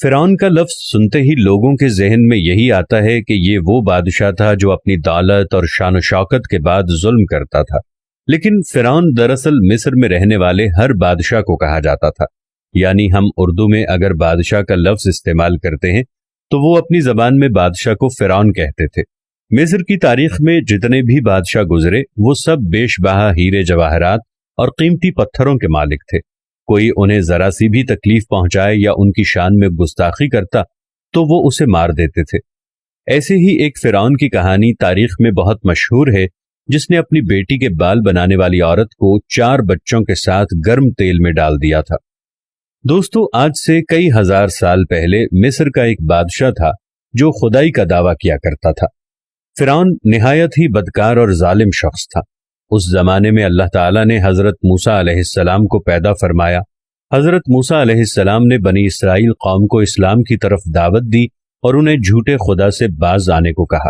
فرعون کا لفظ سنتے ہی لوگوں کے ذہن میں یہی آتا ہے کہ یہ وہ بادشاہ تھا جو اپنی دولت اور شان و شوکت کے بعد ظلم کرتا تھا، لیکن فرعون دراصل مصر میں رہنے والے ہر بادشاہ کو کہا جاتا تھا۔ یعنی ہم اردو میں اگر بادشاہ کا لفظ استعمال کرتے ہیں تو وہ اپنی زبان میں بادشاہ کو فرعون کہتے تھے۔ مصر کی تاریخ میں جتنے بھی بادشاہ گزرے وہ سب بیش بہا ہیرے جواہرات اور قیمتی پتھروں کے مالک تھے۔ کوئی انہیں ذرا سی بھی تکلیف پہنچائے یا ان کی شان میں گستاخی کرتا تو وہ اسے مار دیتے تھے۔ ایسے ہی ایک فرعون کی کہانی تاریخ میں بہت مشہور ہے، جس نے اپنی بیٹی کے بال بنانے والی عورت کو 4 بچوں کے ساتھ گرم تیل میں ڈال دیا تھا۔ دوستو، آج سے کئی ہزار سال پہلے مصر کا ایک بادشاہ تھا جو خدائی کا دعویٰ کیا کرتا تھا۔ فرعون نہایت ہی بدکار اور ظالم شخص تھا۔ اس زمانے میں اللہ تعالیٰ نے حضرت موسیٰ علیہ السلام کو پیدا فرمایا۔ حضرت موسیٰ علیہ السلام نے بنی اسرائیل قوم کو اسلام کی طرف دعوت دی اور انہیں جھوٹے خدا سے باز آنے کو کہا۔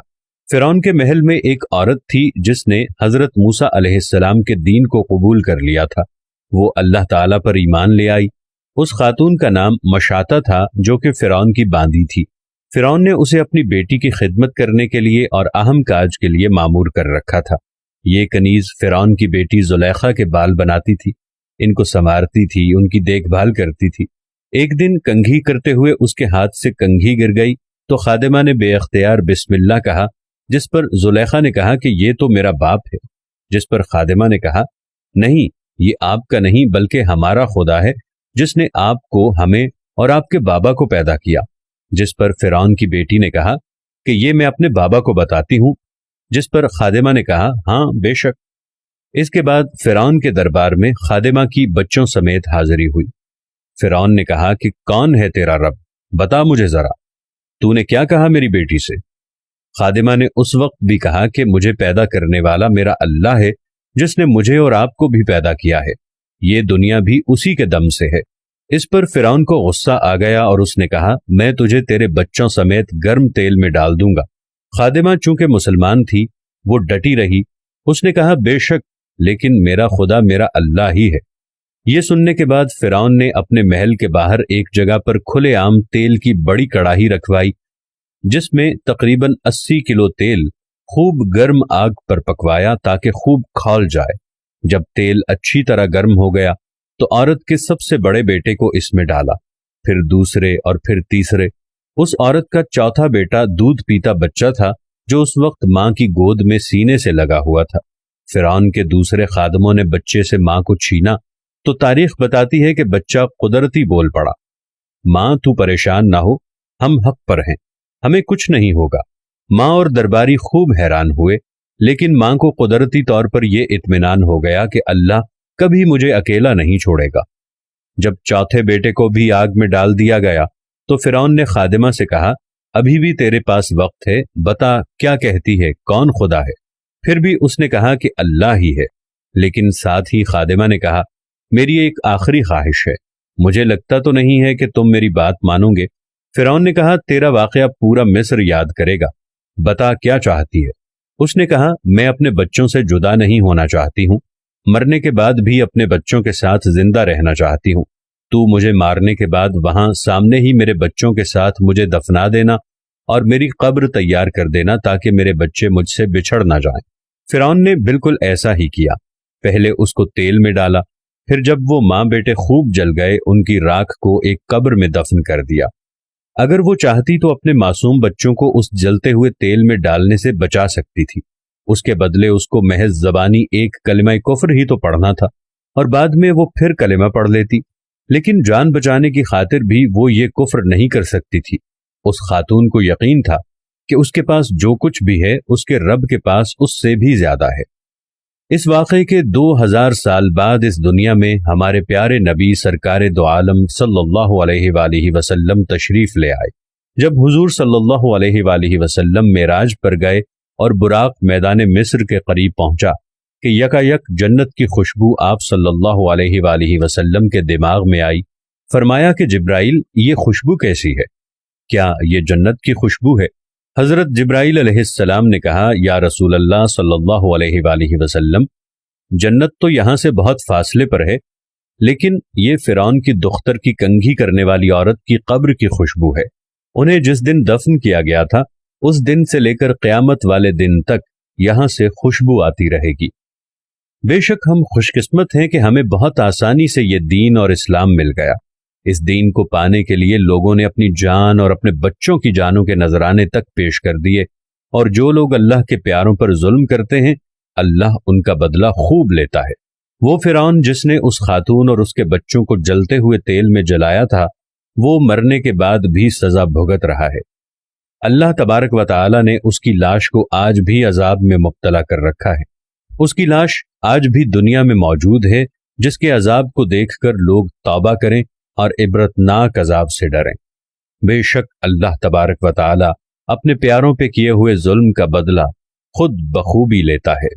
فرعون کے محل میں ایک عورت تھی جس نے حضرت موسیٰ علیہ السلام کے دین کو قبول کر لیا تھا۔ وہ اللہ تعالیٰ پر ایمان لے آئی۔ اس خاتون کا نام مشاطہ تھا جو کہ فرعون کی باندی تھی۔ فرعون نے اسے اپنی بیٹی کی خدمت کرنے کے لیے اور اہم کاج کے لیے مامور کر رکھا تھا۔ یہ کنیز فرعون کی بیٹی زلیخا کے بال بناتی تھی، ان کو سنوارتی تھی، ان کی دیکھ بھال کرتی تھی۔ ایک دن کنگھی کرتے ہوئے اس کے ہاتھ سے کنگھی گر گئی تو خادمہ نے بے اختیار بسم اللہ کہا، جس پر زلیخا نے کہا کہ یہ تو میرا باپ ہے۔ جس پر خادمہ نے کہا، نہیں، یہ آپ کا نہیں بلکہ ہمارا خدا ہے جس نے آپ کو، ہمیں اور آپ کے بابا کو پیدا کیا۔ جس پر فرعون کی بیٹی نے کہا کہ یہ میں اپنے بابا کو بتاتی ہوں۔ جس پر خادمہ نے کہا، ہاں بے شک۔ اس کے بعد فرعون کے دربار میں خادمہ کی بچوں سمیت حاضری ہوئی۔ فرعون نے کہا کہ کون ہے تیرا رب؟ بتا مجھے ذرا، تو نے کیا کہا میری بیٹی سے؟ خادمہ نے اس وقت بھی کہا کہ مجھے پیدا کرنے والا میرا اللہ ہے جس نے مجھے اور آپ کو بھی پیدا کیا ہے، یہ دنیا بھی اسی کے دم سے ہے۔ اس پر فرعون کو غصہ آ گیا اور اس نے کہا، میں تجھے تیرے بچوں سمیت گرم تیل میں ڈال دوں گا۔ خادمہ چونکہ مسلمان تھی وہ ڈٹی رہی۔ اس نے کہا، بے شک، لیکن میرا خدا میرا اللہ ہی ہے۔ یہ سننے کے بعد فرعون نے اپنے محل کے باہر ایک جگہ پر کھلے عام تیل کی بڑی کڑاہی رکھوائی جس میں تقریباً 80 کلو تیل خوب گرم آگ پر پکوایا تاکہ خوب کھول جائے۔ جب تیل اچھی طرح گرم ہو گیا تو عورت کے سب سے بڑے بیٹے کو اس میں ڈالا، پھر دوسرے اور پھر تیسرے۔ اس عورت کا چوتھا بیٹا دودھ پیتا بچہ تھا جو اس وقت ماں کی گود میں سینے سے لگا ہوا تھا۔ فرعون کے دوسرے خادموں نے بچے سے ماں کو چھینا تو تاریخ بتاتی ہے کہ بچہ قدرتی بول پڑا، ماں تو پریشان نہ ہو، ہم حق پر ہیں، ہمیں کچھ نہیں ہوگا۔ ماں اور درباری خوب حیران ہوئے، لیکن ماں کو قدرتی طور پر یہ اطمینان ہو گیا کہ اللہ کبھی مجھے اکیلا نہیں چھوڑے گا۔ جب چوتھے بیٹے کو بھی آگ میں ڈال دیا گیا تو فرعون نے خادمہ سے کہا، ابھی بھی تیرے پاس وقت ہے، بتا کیا کہتی ہے، کون خدا ہے؟ پھر بھی اس نے کہا کہ اللہ ہی ہے، لیکن ساتھ ہی خادمہ نے کہا، میری ایک آخری خواہش ہے، مجھے لگتا تو نہیں ہے کہ تم میری بات مانو گے۔ فرعون نے کہا، تیرا واقعہ پورا مصر یاد کرے گا، بتا کیا چاہتی ہے؟ اس نے کہا، میں اپنے بچوں سے جدا نہیں ہونا چاہتی ہوں، مرنے کے بعد بھی اپنے بچوں کے ساتھ زندہ رہنا چاہتی ہوں۔ تو مجھے مارنے کے بعد وہاں سامنے ہی میرے بچوں کے ساتھ مجھے دفنا دینا اور میری قبر تیار کر دینا تاکہ میرے بچے مجھ سے بچھڑ نہ جائیں۔ فرعون نے بالکل ایسا ہی کیا، پہلے اس کو تیل میں ڈالا، پھر جب وہ ماں بیٹے خوب جل گئے ان کی راکھ کو ایک قبر میں دفن کر دیا۔ اگر وہ چاہتی تو اپنے معصوم بچوں کو اس جلتے ہوئے تیل میں ڈالنے سے بچا سکتی تھی، اس کے بدلے اس کو محض زبانی ایک کلمہ کفر ہی تو پڑھنا تھا اور بعد میں وہ پھر کلمہ پڑھ لیتی، لیکن جان بچانے کی خاطر بھی وہ یہ کفر نہیں کر سکتی تھی۔ اس خاتون کو یقین تھا کہ اس کے پاس جو کچھ بھی ہے اس کے رب کے پاس اس سے بھی زیادہ ہے۔ اس واقعے کے 2000 سال بعد اس دنیا میں ہمارے پیارے نبی سرکار دو عالم صلی اللہ علیہ وآلہ وسلم تشریف لے آئے۔ جب حضور صلی اللہ علیہ وآلہ وسلم معراج پر گئے اور براق میدان مصر کے قریب پہنچا کہ یکایک جنت کی خوشبو آپ صلی اللہ علیہ وآلہ وسلم کے دماغ میں آئی۔ فرمایا کہ جبرائیل، یہ خوشبو کیسی ہے؟ کیا یہ جنت کی خوشبو ہے؟ حضرت جبرائیل علیہ السلام نے کہا، یا رسول اللہ صلی اللہ علیہ وآلہ وسلم، جنت تو یہاں سے بہت فاصلے پر ہے، لیکن یہ فرعون کی دختر کی کنگھی کرنے والی عورت کی قبر کی خوشبو ہے۔ انہیں جس دن دفن کیا گیا تھا اس دن سے لے کر قیامت والے دن تک یہاں سے خوشبو آتی رہے گی۔ بے شک ہم خوش قسمت ہیں کہ ہمیں بہت آسانی سے یہ دین اور اسلام مل گیا۔ اس دین کو پانے کے لیے لوگوں نے اپنی جان اور اپنے بچوں کی جانوں کے نذرانے تک پیش کر دیے، اور جو لوگ اللہ کے پیاروں پر ظلم کرتے ہیں اللہ ان کا بدلہ خوب لیتا ہے۔ وہ فرعون جس نے اس خاتون اور اس کے بچوں کو جلتے ہوئے تیل میں جلایا تھا، وہ مرنے کے بعد بھی سزا بھگت رہا ہے۔ اللہ تبارک و تعالی نے اس کی لاش کو آج بھی عذاب میں مبتلا کر رکھا ہے۔ اس کی لاش آج بھی دنیا میں موجود ہے، جس کے عذاب کو دیکھ کر لوگ توبہ کریں اور عبرتناک عذاب سے ڈریں۔ بے شک اللہ تبارک و تعالی اپنے پیاروں پہ کیے ہوئے ظلم کا بدلہ خود بخوبی لیتا ہے۔